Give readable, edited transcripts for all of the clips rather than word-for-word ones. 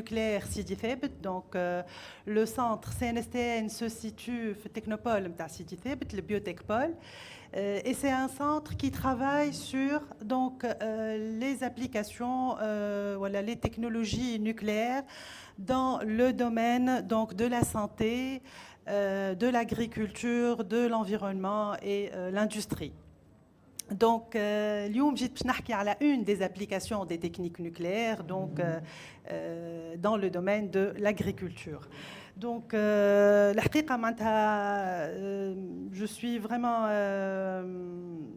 nucléaire Sidi Thabit. Donc, le centre CNSTN se situe au Technopole de Sidi Thabit, le Biotechpole. Et c'est un centre qui travaille sur donc, les applications, voilà, les technologies nucléaires dans le domaine donc, de la santé, de l'agriculture, de l'environnement et l'industrie. Donc, اليوم جيت باش نحكي على une des applications des techniques nucléaires donc, dans le domaine de l'agriculture. Donc, الحقيقة معناتها je suis vraiment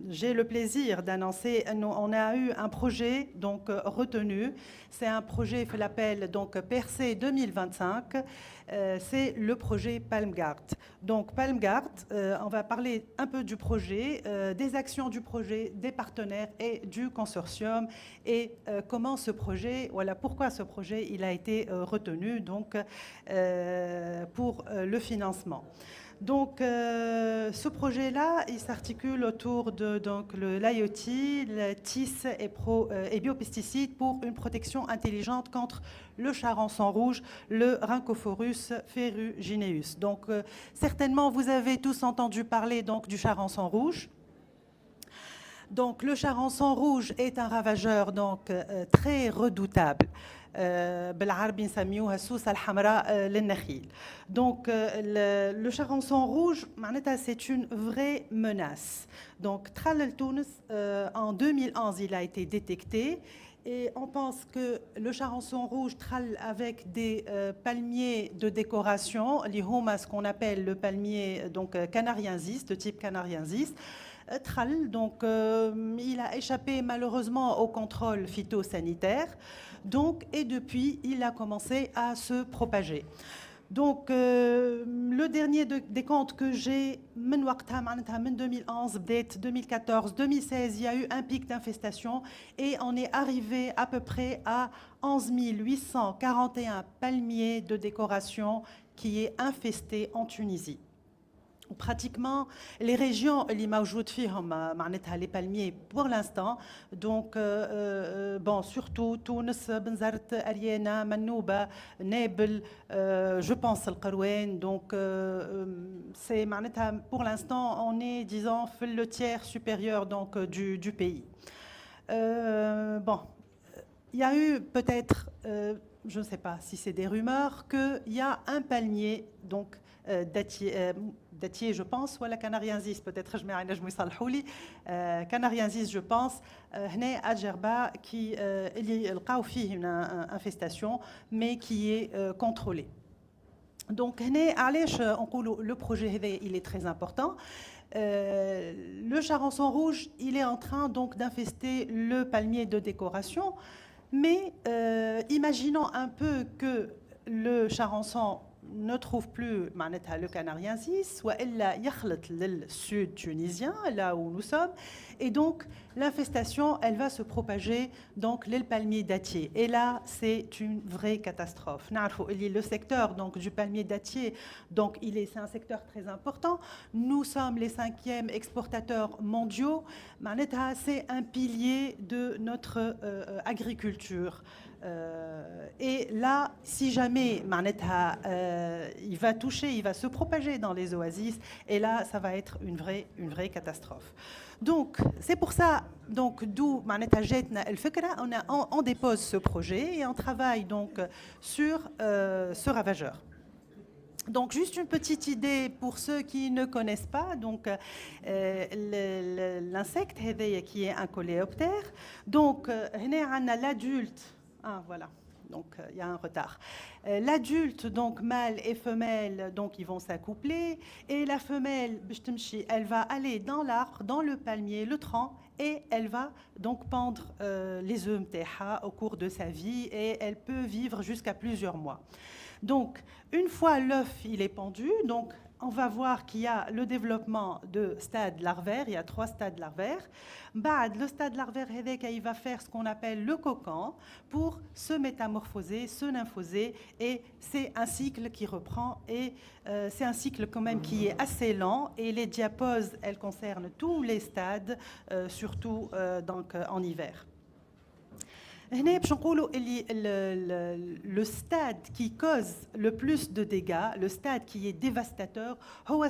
j'ai le plaisir d'annoncer on a eu un projet donc retenu. C'est un projet qui l'appelle donc Percé 2025. C'est le projet Palmgard. Donc Palmgard, on va parler un peu du projet, des actions du projet, des partenaires et du consortium et comment ce projet, voilà pourquoi ce projet il a été retenu donc pour le financement. Donc, ce projet-là, il s'articule autour de l'IoT, le TIS et biopesticides pour une protection intelligente contre le charançon rouge, le Rhynchophorus ferrugineus. Donc, certainement, vous avez tous entendu parler donc, du charançon rouge. Donc, le charançon rouge est un ravageur donc, très redoutable. بالعربي نسميوها السوسة الحمراء للنخيل. Donc le charançon rouge c'est une vraie menace. Donc Tralel Tunis en 2011 il a été détecté et on pense que le charançon rouge trale avec des palmiers de décoration, ce qu'on appelle le palmier donc canariensis, de type canariensis. Donc, il a échappé malheureusement au contrôle phytosanitaire. Donc, et depuis, il a commencé à se propager. Donc, le dernier des comptes que j'ai, en 2011, 2014, 2016, il y a eu un pic d'infestation et on est arrivé à peu près à 11 841 palmiers de décoration qui est infesté en Tunisie. Pratiquement les régions les les palmiers pour l'instant donc bon surtout Tunis, Benzart, Ariana, Manouba, Nebel, je pense le Qarouane. Donc c'est pour l'instant on est disons le tiers supérieur donc du pays. Bon, il y a eu peut-être je ne sais pas si c'est des rumeurs qu'il y a un palmier donc dattier, je pense, ou la canariensis, peut-être je mets canariensis, je pense, à Djerba, qui est une infestation, mais qui est contrôlée. Donc, le projet il est très important. Le charançon rouge, il est en train donc d'infester le palmier de décoration, mais imaginons un peu que le charançon ne trouve plus le canariensis, soit elle يخلط le sud tunisien, là où nous sommes, et donc l'infestation, elle va se propager donc les palmiers dattiers. Et là, c'est une vraie catastrophe. Le secteur donc du palmier dattier, donc c'est un secteur très important. Nous sommes les 5e exportateurs mondiaux. C'est un pilier de notre agriculture. Et là, si jamais il va toucher, il va se propager dans les oasis, et là, ça va être une vraie catastrophe. Donc, c'est pour ça, donc, d'où on dépose ce projet et on travaille donc sur ce ravageur. Donc, juste une petite idée pour ceux qui ne connaissent pas. Donc, l'insecte qui est un coléoptère. Donc, on a l'adulte. Ah, voilà. Donc, il y a un retard. L'adulte, donc mâle et femelle, donc ils vont s'accoupler. Et la femelle, elle va aller dans l'arbre, dans le palmier, le tronc, et elle va donc pendre les œufs au cours de sa vie, et elle peut vivre jusqu'à plusieurs mois. Donc, une fois l'œuf il est pendu, donc on va voir qu'il y a le développement de stades larvaires. Il y a 3 stades larvaires. Le stade larvaire, il va faire ce qu'on appelle le cocon pour se métamorphoser, se nymphoser. Et c'est un cycle qui reprend. Et c'est un cycle quand même qui est assez lent. Et les diaposes, elles concernent tous les stades, surtout donc, en hiver. هنا باش نقولوا اللي le stade qui cause le plus de dégâts, le stade qui est dévastateur,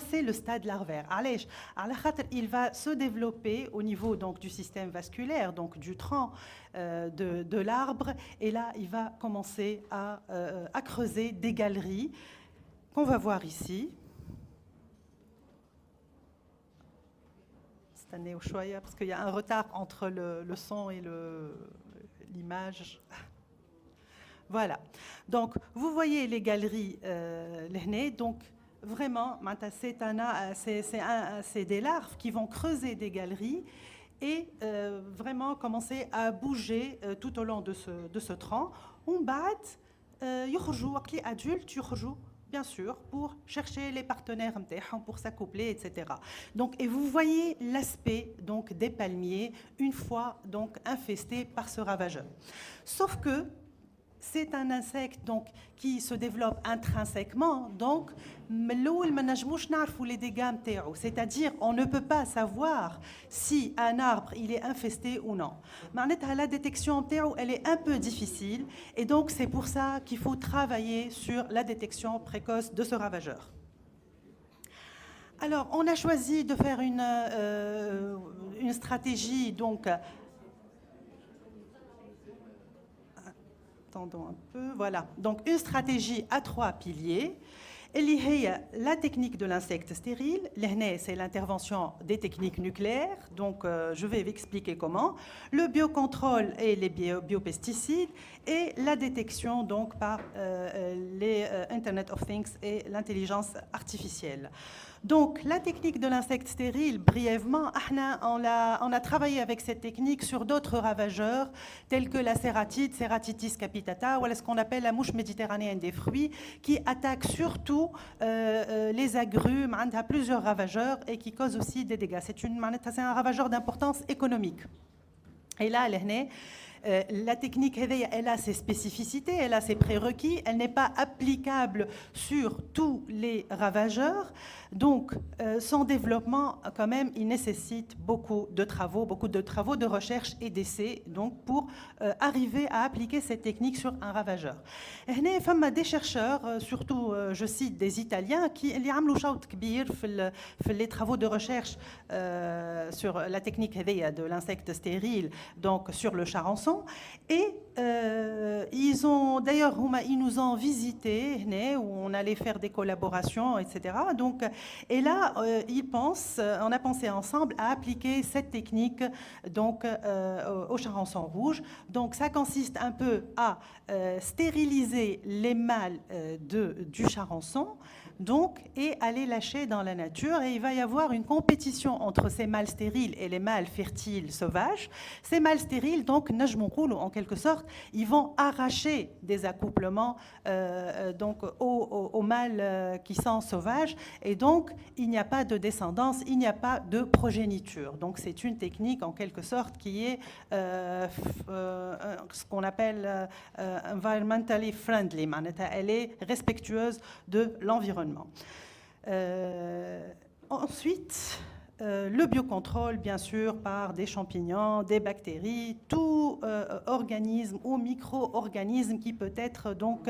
c'est le stade larvaire. علاش؟ على خاطر il va se développer au niveau donc du système vasculaire, donc du tronc de l'arbre, et là il va commencer à creuser des galeries qu'on va voir ici. Parce qu'il y a un retard entre le son et l'image. Voilà. Donc, vous voyez les galeries, donc vraiment, c'est des larves qui vont creuser des galeries et vraiment commencer à bouger tout au long de ce tronc. On bat, les adultes, bien sûr, pour chercher les partenaires, pour s'accoupler, etc. Donc, et vous voyez l'aspect donc des palmiers une fois donc infestés par ce ravageur. Sauf que c'est un insecte donc qui se développe intrinsèquement, donc les dégâts, c'est-à-dire on ne peut pas savoir si un arbre il est infesté ou non. La détection elle est un peu difficile et donc c'est pour ça qu'il faut travailler sur la détection précoce de ce ravageur. Alors on a choisi de faire une stratégie donc. Attendons un peu. Voilà. Donc, une stratégie à 3 piliers. La technique de l'insecte stérile. C'est l'intervention des techniques nucléaires. Donc, je vais vous expliquer comment. Le biocontrôle et les biopesticides. Et la détection donc, par les Internet of Things et l'intelligence artificielle. Donc, la technique de l'insecte stérile, brièvement, on a travaillé avec cette technique sur d'autres ravageurs, tels que la cératite, Ceratitis capitata, ou ce qu'on appelle la mouche méditerranéenne des fruits, qui attaque surtout les agrumes, a plusieurs ravageurs et qui cause aussi des dégâts. C'est un ravageur d'importance économique. Et là, la technique, elle a ses spécificités, elle a ses prérequis, elle n'est pas applicable sur tous les ravageurs. Donc, son développement, quand même, il nécessite beaucoup de travaux de recherche et d'essais, donc pour arriver à appliquer cette technique sur un ravageur. Il y a des chercheurs, surtout, je cite des Italiens, qui ont fait les travaux de recherche sur la technique de l'insecte stérile, donc sur le charançon. Et ils nous ont visités, où on allait faire des collaborations, etc. Donc, et là, on a pensé ensemble à appliquer cette technique donc, au charançon rouge. Donc, ça consiste un peu à stériliser les mâles du charançon, donc, et à les lâcher dans la nature. Et il va y avoir une compétition entre ces mâles stériles et les mâles fertiles sauvages. Ces mâles stériles, donc, en quelque sorte, ils vont arracher des accouplements donc, aux mâles qui sont sauvages. Et donc, il n'y a pas de descendance, il n'y a pas de progéniture. Donc, c'est une technique, en quelque sorte, qui est ce qu'on appelle environmentally friendly. Elle est respectueuse de l'environnement. Ensuite, le biocontrôle, bien sûr, par des champignons, des bactéries, tout organisme ou micro-organisme qui peut être donc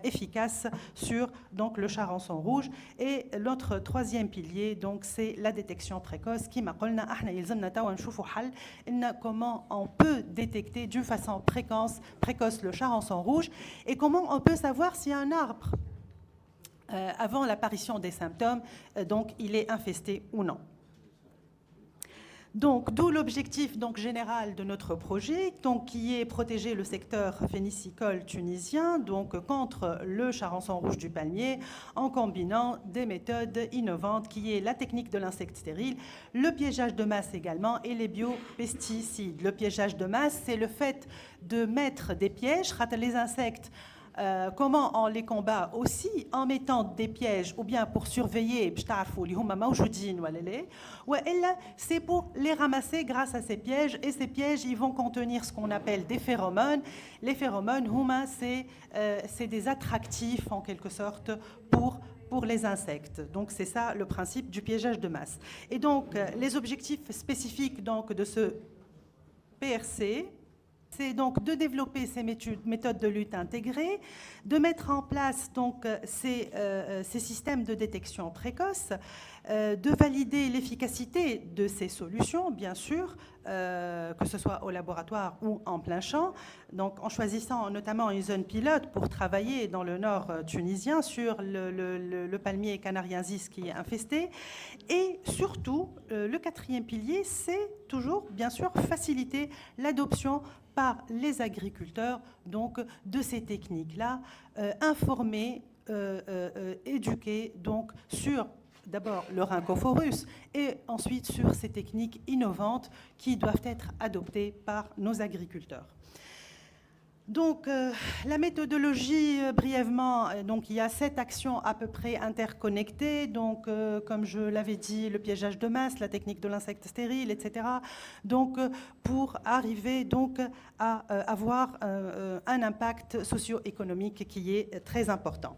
efficace sur donc, le charançon rouge. Et l'autre troisième pilier, donc, c'est la détection précoce qui m'a comment on peut détecter d'une façon précoce le charançon rouge et comment on peut savoir si un arbre avant l'apparition des symptômes, donc il est infesté ou non. Donc, d'où l'objectif donc, général de notre projet, donc, qui est protéger le secteur phénicicole tunisien donc, contre le charançon rouge du palmier en combinant des méthodes innovantes qui est la technique de l'insecte stérile, le piégeage de masse également et les biopesticides. Le piégeage de masse, c'est le fait de mettre des pièges, les insectes. Comment on les combat aussi en mettant des pièges ou bien pour surveiller c'est pour les ramasser grâce à ces pièges et ces pièges ils vont contenir ce qu'on appelle des phéromones. Les phéromones c'est des attractifs en quelque sorte pour les insectes. Donc c'est ça le principe du piégeage de masse. Et donc les objectifs spécifiques donc, de ce PRC c'est donc de développer ces méthodes de lutte intégrées, de mettre en place donc ces systèmes de détection précoce, de valider l'efficacité de ces solutions, bien sûr, que ce soit au laboratoire ou en plein champ, donc en choisissant notamment une zone pilote pour travailler dans le nord tunisien sur le palmier canariensis qui est infesté. Et surtout, le quatrième pilier, c'est toujours, bien sûr, faciliter l'adoption par les agriculteurs donc, de ces techniques-là, informer, éduquer donc, sur d'abord le rhincophorus et ensuite sur ces techniques innovantes qui doivent être adoptées par nos agriculteurs. Donc, la méthodologie, brièvement, donc il y a 7 actions à peu près interconnectées. Donc, comme je l'avais dit, le piégeage de masse, la technique de l'insecte stérile, etc. Donc, pour arriver donc à avoir un impact socio-économique qui est très important.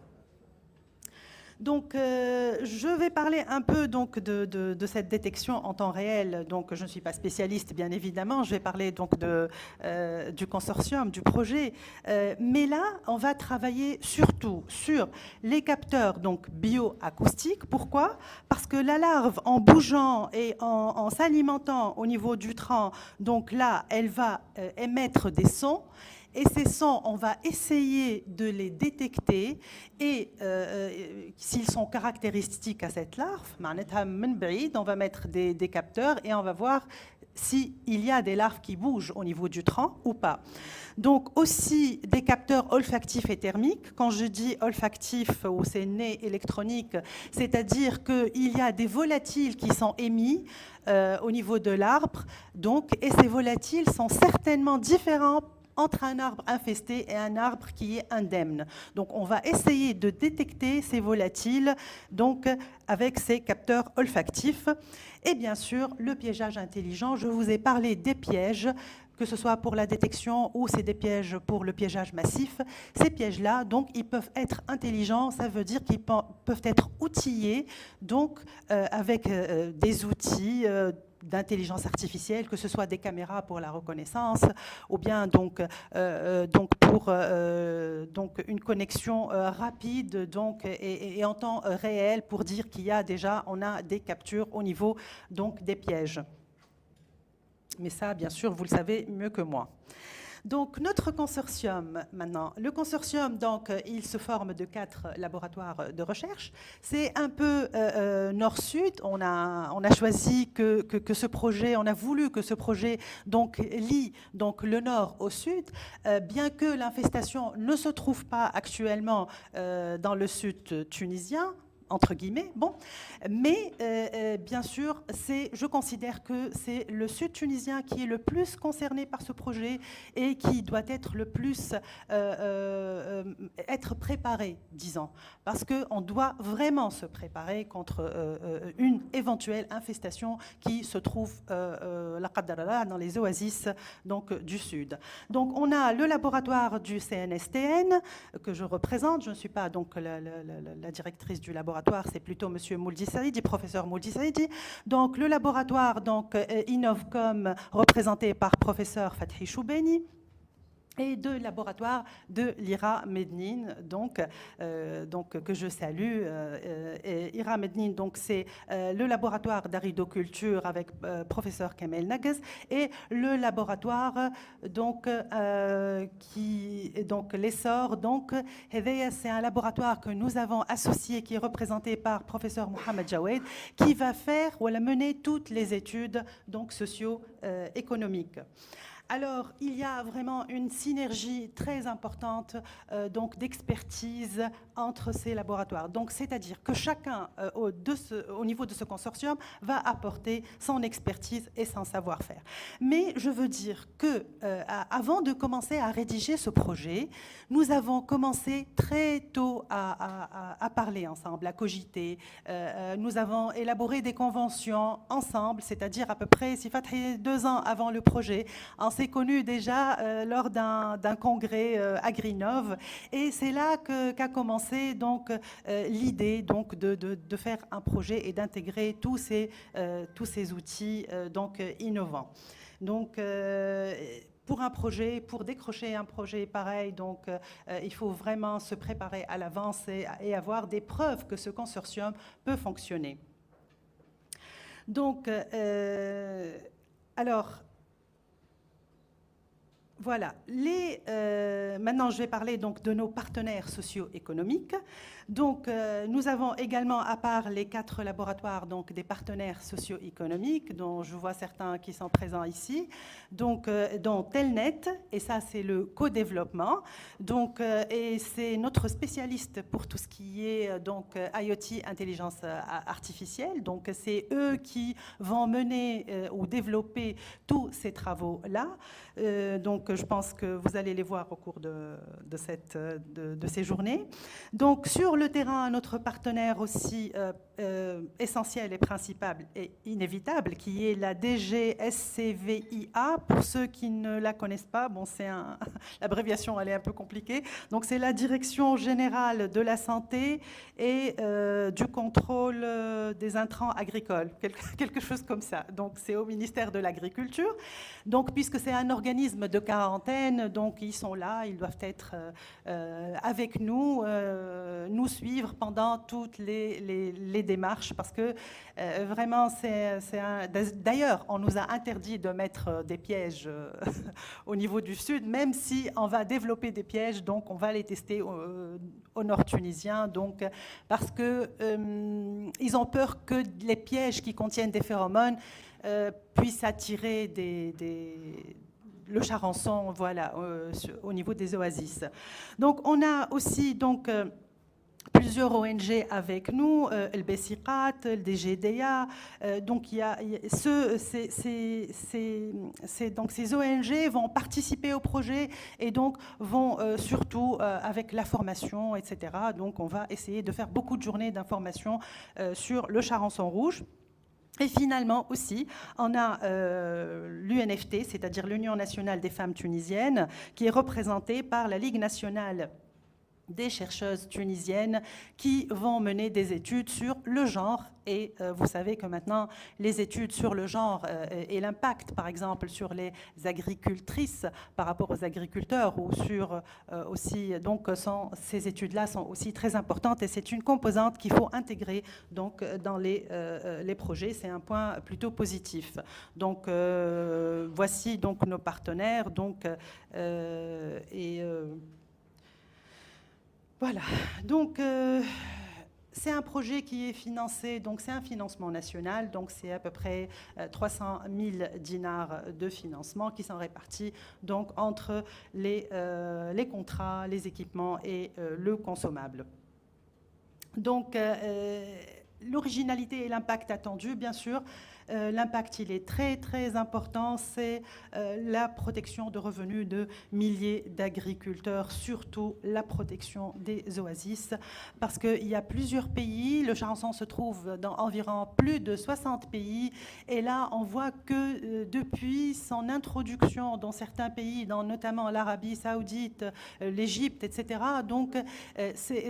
Donc, je vais parler un peu donc, de cette détection en temps réel. Donc, je ne suis pas spécialiste, bien évidemment. Je vais parler donc du consortium, du projet. Mais là, on va travailler surtout sur les capteurs donc, bioacoustiques. Pourquoi? Parce que la larve, en bougeant et en s'alimentant au niveau du tronc, donc là, elle va émettre des sons. Et ces sons, on va essayer de les détecter et s'ils sont caractéristiques à cette larve, on va mettre des capteurs et on va voir s'il y a des larves qui bougent au niveau du tronc ou pas. Donc aussi des capteurs olfactifs et thermiques. Quand je dis olfactif ou c'est nez électronique, c'est-à-dire qu'il y a des volatiles qui sont émis au niveau de l'arbre. Donc, et ces volatiles sont certainement différents entre un arbre infesté et un arbre qui est indemne. Donc, on va essayer de détecter ces volatiles donc, avec ces capteurs olfactifs. Et bien sûr, le piégeage intelligent. Je vous ai parlé des pièges, que ce soit pour la détection ou c'est des pièges pour le piégeage massif. Ces pièges-là, donc, ils peuvent être intelligents. Ça veut dire qu'ils peuvent être outillés, donc, avec des outils d'intelligence artificielle, que ce soit des caméras pour la reconnaissance ou bien donc pour donc une connexion rapide donc, et en temps réel pour dire qu'il y a déjà, on a des captures au niveau donc, des pièges. Mais ça, bien sûr, vous le savez mieux que moi. Donc, notre consortium, maintenant, le consortium, donc, il se forme de 4 laboratoires de recherche. C'est un peu nord-sud. On a choisi que ce projet, on a voulu que ce projet donc, lie donc, le nord au sud, bien que l'infestation ne se trouve pas actuellement dans le sud tunisien, entre guillemets, bon, mais bien sûr, je considère que c'est le sud tunisien qui est le plus concerné par ce projet et qui doit être le plus être préparé, disons, parce qu'on doit vraiment se préparer contre une éventuelle infestation qui se trouve dans les oasis donc, du sud. Donc, on a le laboratoire du CNSTN que je représente. Je ne suis pas donc la directrice du laboratoire, c'est plutôt M. Mouldi Saïdi, professeur Mouldi Saïdi. Donc, le laboratoire donc, Innovcom, représenté par professeur Fathi Choubeni, et de laboratoire de l'IRA Mednine, donc que je salue. IRA Mednine, donc c'est le laboratoire d'aridoculture avec professeur Kamel Nagaz et le laboratoire donc l'essor. Donc c'est un laboratoire que nous avons associé qui est représenté par professeur Mohamed Jawed qui va faire ou mener toutes les études donc socio-économiques. Alors, il y a vraiment une synergie très importante donc d'expertise entre ces laboratoires. Donc, c'est-à-dire que chacun, au niveau de ce consortium, va apporter son expertise et son savoir-faire. Mais je veux dire que, avant de commencer à rédiger ce projet, nous avons commencé très tôt à parler ensemble, à cogiter. Nous avons élaboré des conventions ensemble, c'est-à-dire à peu près 2 ans avant le projet. On s'est connus déjà lors d'un congrès Agrinov, et c'est là qu'a commencé donc l'idée donc de faire un projet et d'intégrer tous ces outils donc innovants. Donc pour un projet, pour décrocher un projet pareil, donc il faut vraiment se préparer à l'avance et avoir des preuves que ce consortium peut fonctionner. Donc, alors, voilà. Maintenant, je vais parler donc de nos partenaires socio-économiques. Donc, nous avons également, à part les 4 laboratoires, donc des partenaires socio-économiques, dont je vois certains qui sont présents ici, donc dont Telnet, et ça c'est le co-développement. Donc, et c'est notre spécialiste pour tout ce qui est donc IoT, intelligence artificielle. Donc, c'est eux qui vont mener ou développer tous ces travaux-là. Donc, je pense que vous allez les voir au cours de ces journées. Donc, sur le terrain, notre partenaire aussi essentiel et principal et inévitable, qui est la DGSCVIA. Pour ceux qui ne la connaissent pas, bon, l'abréviation, elle est un peu compliquée. Donc, c'est la Direction générale de la santé et du contrôle des intrants agricoles, quelque chose comme ça. Donc, c'est au ministère de l'Agriculture. Donc, puisque c'est un organisme de quarantaine, donc ils sont là, ils doivent être avec nous, nous suivre pendant toutes les démarches, parce que vraiment, d'ailleurs, on nous a interdit de mettre des pièges au niveau du sud, même si on va développer des pièges, donc on va les tester au nord tunisien, donc, parce que ils ont peur que les pièges qui contiennent des phéromones puissent attirer le charançon, voilà, au niveau des oasis. Donc, on a aussi donc plusieurs ONG avec nous, le BSICAT, le DGDA. Donc, donc ces ONG vont participer au projet et donc vont surtout avec la formation, etc. Donc, on va essayer de faire beaucoup de journées d'information sur le charançon rouge. Et finalement aussi, on a l'UNFT, c'est-à-dire l'Union nationale des femmes tunisiennes, qui est représentée par la Ligue nationale des chercheuses tunisiennes qui vont mener des études sur le genre. Et vous savez que maintenant, les études sur le genre et l'impact, par exemple, sur les agricultrices par rapport aux agriculteurs ou sur aussi, donc, ces études-là sont aussi très importantes et c'est une composante qu'il faut intégrer donc, dans les projets. C'est un point plutôt positif. Donc, voici donc nos partenaires. Donc, voilà, donc c'est un projet qui est financé, donc c'est un financement national, donc c'est à peu près 300 000 dinars de financement qui sont répartis donc, entre les contrats, les équipements et le consommable. Donc l'originalité et l'impact attendu, bien sûr. L'impact, il est très, très important. C'est la protection de revenus de milliers d'agriculteurs, surtout la protection des oasis, parce qu'il y a plusieurs pays. Le charançon se trouve dans environ plus de 60 pays. Et là, on voit que depuis son introduction dans certains pays, notamment l'Arabie saoudite, l'Égypte, etc., donc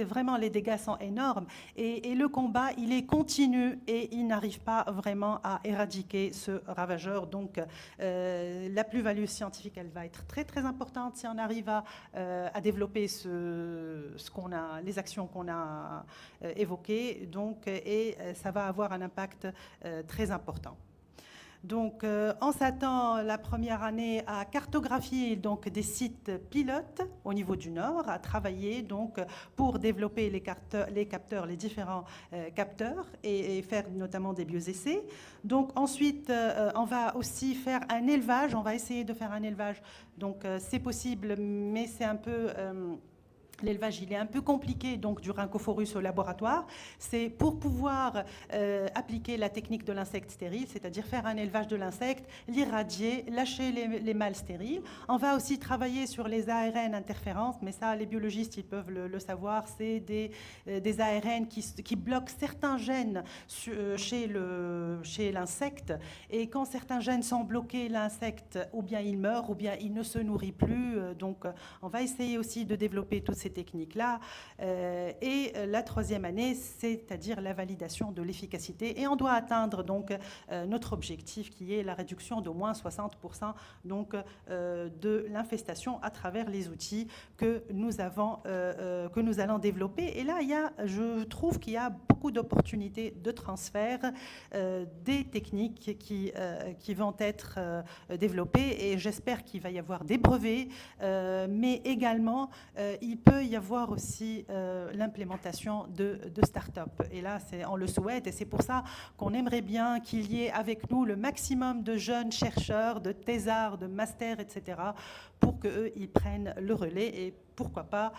vraiment, les dégâts sont énormes. Et le combat, il est continu et il n'arrive pas vraiment à éradiquer ce ravageur. Donc, la plus-value scientifique, elle va être très, très importante si on arrive à développer les actions qu'on a évoquées. Donc, et ça va avoir un impact très important. Donc, on s'attend la première année à cartographier donc, des sites pilotes au niveau du Nord, à travailler donc, pour développer les capteurs, les différents capteurs et faire notamment des bioessais. Donc, ensuite, on va aussi faire un élevage. On va essayer de faire un élevage. Donc, c'est possible, mais c'est un peu... L'élevage, il est un peu compliqué, donc du Rhynchophorus au laboratoire. C'est pour pouvoir appliquer la technique de l'insecte stérile, c'est-à-dire faire un élevage de l'insecte, l'irradier, lâcher les mâles stériles. On va aussi travailler sur les ARN interférences, mais ça, les biologistes, ils peuvent le savoir. C'est des ARN qui bloquent certains gènes chez l'insecte. Et quand certains gènes sont bloqués, l'insecte, ou bien il meurt, ou bien il ne se nourrit plus. Donc, on va essayer aussi de développer toutes ces techniques-là. Et la troisième année, c'est-à-dire la validation de l'efficacité. Et on doit atteindre donc notre objectif qui est la réduction d'au moins 60% donc, de l'infestation à travers les outils que nous allons développer. Et là, je trouve qu'il y a beaucoup d'opportunités de transfert des techniques qui vont être développées, et j'espère qu'il va y avoir des brevets, mais également il peut y avoir aussi l'implémentation de start-up. Et là, on le souhaite, et c'est pour ça qu'on aimerait bien qu'il y ait avec nous le maximum de jeunes chercheurs, de thésards, de masters, etc., pour qu'eux, ils prennent le relais et pourquoi pas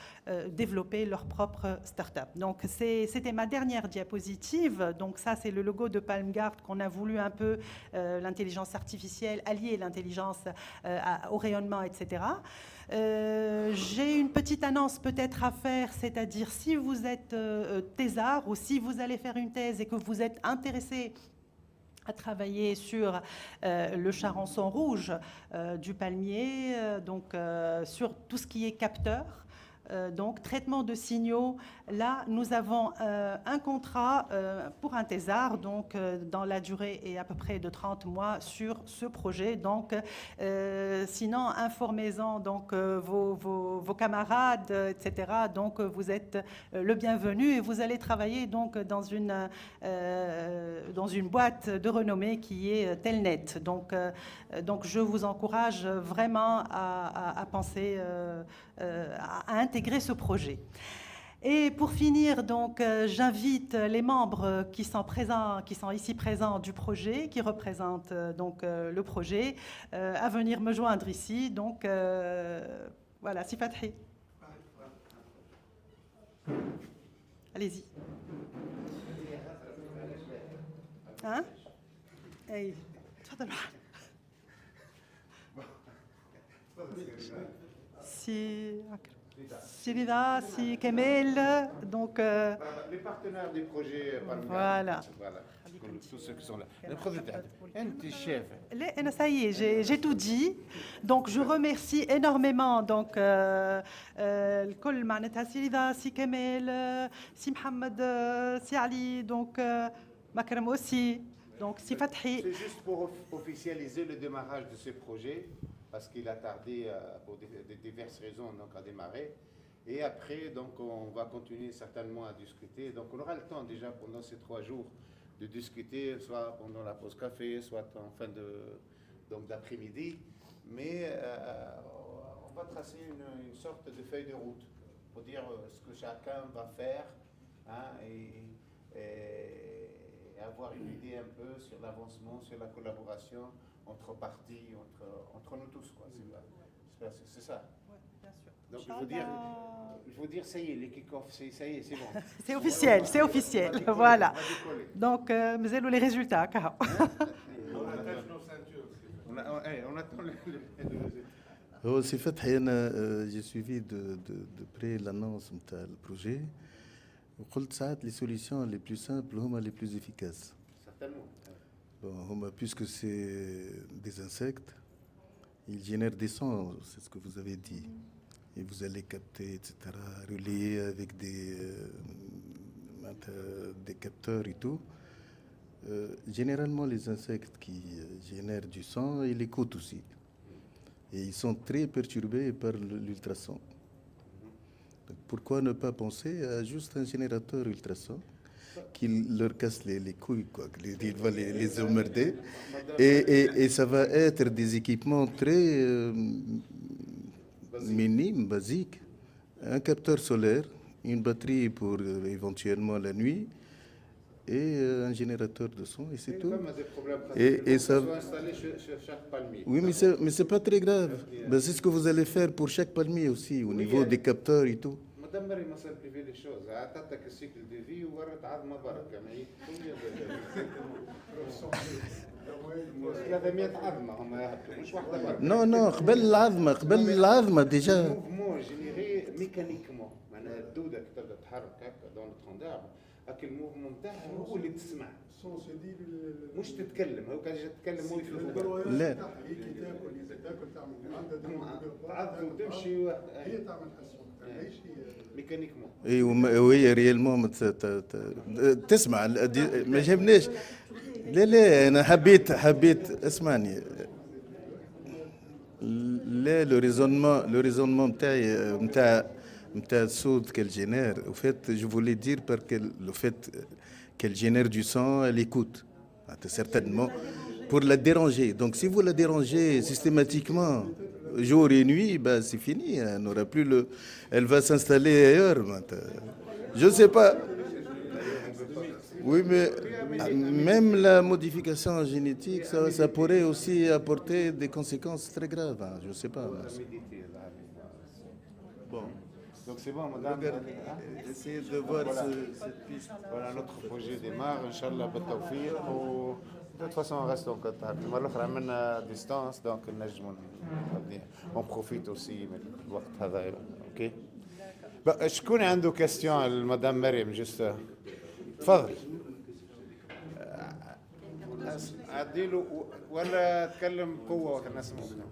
développer leur propre start-up. Donc c'était ma dernière diapositive. Donc ça, c'est le logo de PalmGuard qu'on a voulu un peu l'intelligence artificielle, allier l'intelligence au rayonnement, etc. J'ai une petite annonce peut-être à faire, c'est-à-dire si vous êtes thésard ou si vous allez faire une thèse et que vous êtes intéressé à travailler sur le charançon rouge du palmier, donc sur tout ce qui est capteur, donc traitement de signaux. Là, nous avons un contrat pour un thésard, donc dans la durée est à peu près de 30 mois sur ce projet. Donc, sinon, informez-en donc vos camarades, etc. Donc, vous êtes le bienvenu et vous allez travailler donc dans une boîte de renommée qui est Telnet. Donc, je vous encourage vraiment à penser à intégrer ce projet. Et pour finir, donc, j'invite les membres qui sont ici présents du projet, qui représentent donc le projet, à venir me joindre ici. Donc, voilà, si Fathi. Allez-y. Hein? Hey. Si Rida, si Kamel, donc... les partenaires des projets voilà. Tous ceux qui sont là. Le projet est chef. Ça y est, j'ai tout dit. Donc, je remercie énormément donc الكل معناتها سي رضا سي كمال سي محمد سي علي donc مكرم aussi donc سي فتحي. C'est juste pour officialiser le démarrage de ce projet parce qu'il a tardé pour diverses raisons donc à démarrer. Et après, donc, on va continuer certainement à discuter. Donc, on aura le temps déjà pendant ces 3 jours de discuter, soit pendant la pause café, soit en fin d'après-midi. Mais on va tracer une sorte de feuille de route pour dire ce que chacun va faire, hein, et avoir une idée un peu sur l'avancement, sur la collaboration entre parties, entre nous tous, quoi. C'est ça. Ouais, bien sûr. Donc il faut dire ça y est, les kick-off, ça y est, c'est bon. C'est officiel, c'est officiel, voilà. Donc, مازالوا les résultats. On attache nos ceintures. On attend le هو سي فتحي انا جي سويفي دو بري لانونس نتاع البروجي وقلت ساعات لي سوليسيون لي بلو سامبل هما لي بلو افيكاس. Bon, هما puisque c'est des insectes, ils génèrent des sons, c'est ce que vous avez dit. Et vous allez capter, etc., relier avec des capteurs et tout. Généralement, les insectes qui génèrent du son, ils écoutent aussi. Et ils sont très perturbés par l'ultrason. Donc, pourquoi ne pas penser à juste un générateur ultrason qui leur casse les couilles, quoi, il va les emmerder. Et ça va être des équipements très minimes, basiques. Un capteur solaire, une batterie pour éventuellement la nuit, et un générateur de son, et c'est tout. Et ça va installer sur chaque palmier. Oui, mais c'est pas très grave. Ben, c'est ce que vous allez faire pour chaque palmier aussi, au niveau des capteurs et tout. Madame Marie m'a simplifié les choses. عطتك السيكل دي في وورت عظمه برك يعني 300 عظمه هما مش واحده برك. Non, قبل العظمه ديجا. موفمون جينيري ميكانيكمون معناها الدوده كي تبدا تتحرك هكا دون التروند دارب هاك الموفمون تاعها هو اللي تسمع السونس دي مش تتكلم. هو كان تتكلم هو يشوفوا البروايات لا. بتاعها هي كي تاكل اذا تاكل تعمل عندها تعض وتمشي هي تعمل حسون ماهيش هي ميكانيكمون. اي وهي ريالمون تسمع ما جابناش. لا انا حبيت اسمعني. لا لو ريزونمون نتاع الصوت qu'elle génère. Au fait, je voulais dire parce que le fait qu'elle génère du son, elle écoute. Certainement pour la déranger. Donc si vous la dérangez systématiquement jour et nuit, ben c'est fini. Elle n'aura plus le. Elle va s'installer ailleurs. Je sais pas. Oui, mais même la modification génétique, ça pourrait aussi apporter des conséquences très graves. Hein, je ne sais pas. Bon. Donc c'est bon, madame. Essayez de voir cette piste. Voilà, notre projet démarre, Inch'Allah, بالتوفيق. De toute façon, on reste en contact. المرة عملنا distance, donc on profite aussi من الوقت هذا. اوكي. شكون عنده كاستيون لمدام مريم جست؟ تفضل. عديله ولا تكلم بقوة وقت الناس ممكن.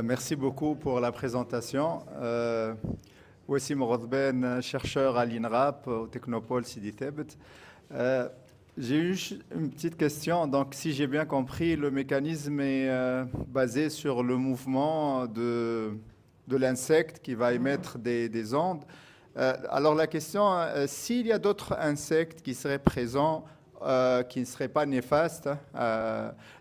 Merci beaucoup pour la présentation. Wassim Rothben, chercheur à l'INRAP, au Technopole Sidi Thebet. J'ai eu une petite question. Donc, si j'ai bien compris, le mécanisme est basé sur le mouvement de l'insecte qui va émettre des ondes. Alors, la question, s'il y a d'autres insectes qui seraient présents, qui ne seraient pas néfastes,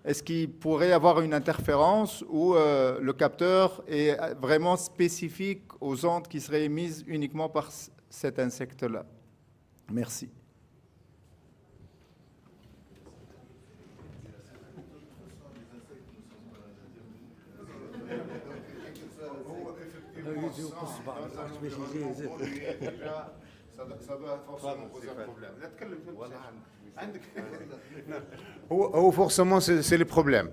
est-ce qu'il pourrait y avoir une interférence ou le capteur est vraiment spécifique aux ondes qui seraient émises uniquement par cet insecte-là? Merci. Ça doit forcément poser un problème. Forcément, c'est le problème.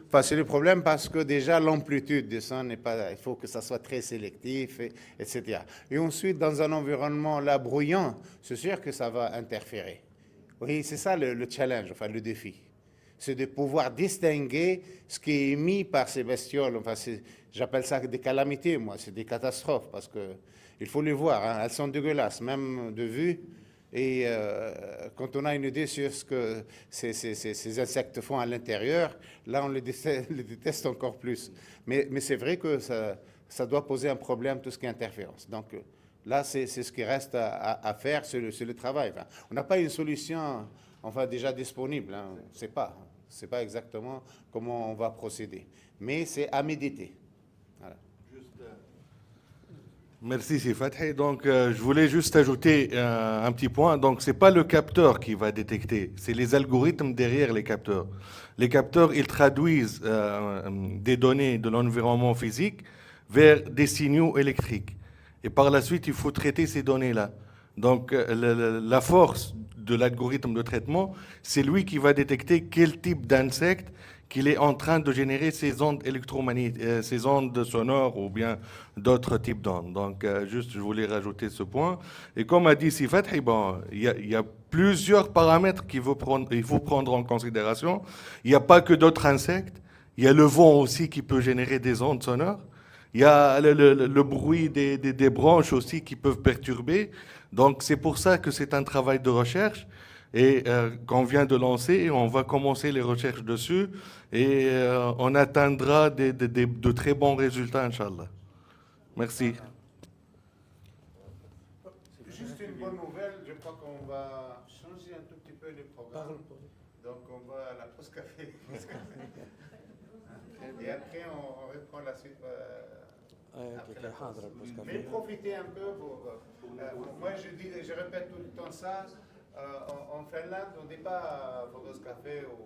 Enfin, c'est le problème parce que déjà l'amplitude du son n'est pas. Il faut que ça soit très sélectif, etc. Et ensuite, dans un environnement là bruyant, c'est sûr que ça va interférer. Oui, c'est ça le challenge, enfin le défi. C'est de pouvoir distinguer ce qui est émis par ces bestioles. Enfin, j'appelle ça des calamités, moi, c'est des catastrophes, parce que il faut les voir, hein, elles sont dégueulasses, même de vue. Et quand on a une idée sur ce que ces insectes font à l'intérieur, là, on les déteste encore plus. Mais c'est vrai que ça doit poser un problème, tout ce qui est interférence. Donc là, c'est ce qui reste à faire, c'est le travail. Enfin, on n'a pas une solution enfin, déjà disponible, hein, on ne sait pas exactement comment on va procéder. Mais c'est à méditer. Voilà. Merci, c'est Fatih. Donc, je voulais juste ajouter un petit point. Donc, ce n'est pas le capteur qui va détecter, c'est les algorithmes derrière les capteurs. Les capteurs, ils traduisent des données de l'environnement physique vers des signaux électriques. Et par la suite, il faut traiter ces données-là. Donc, la force de l'algorithme de traitement, c'est lui qui va détecter quel type d'insecte qu'il est en train de générer ces ondes électromagnétiques, ces ondes sonores ou bien d'autres types d'ondes. Donc, juste, je voulais rajouter ce point. Et comme a dit Sifat, bon, il y a plusieurs paramètres qu'il faut prendre en considération. Il n'y a pas que d'autres insectes. Il y a le vent aussi qui peut générer des ondes sonores. Il y a le bruit des branches aussi qui peuvent perturber. Donc, c'est pour ça que c'est un travail de recherche et qu'on vient de lancer. On va commencer les recherches dessus et on atteindra de très bons résultats, Inch'Allah. Merci. Juste une bonne nouvelle, je crois qu'on va changer un tout petit peu les programmes. Donc, on va à la pause café. Et après, on reprend la suite. Mais profitez un peu. Moi, je répète tout le temps ça. En Finlande, on ne dit pas pause café ou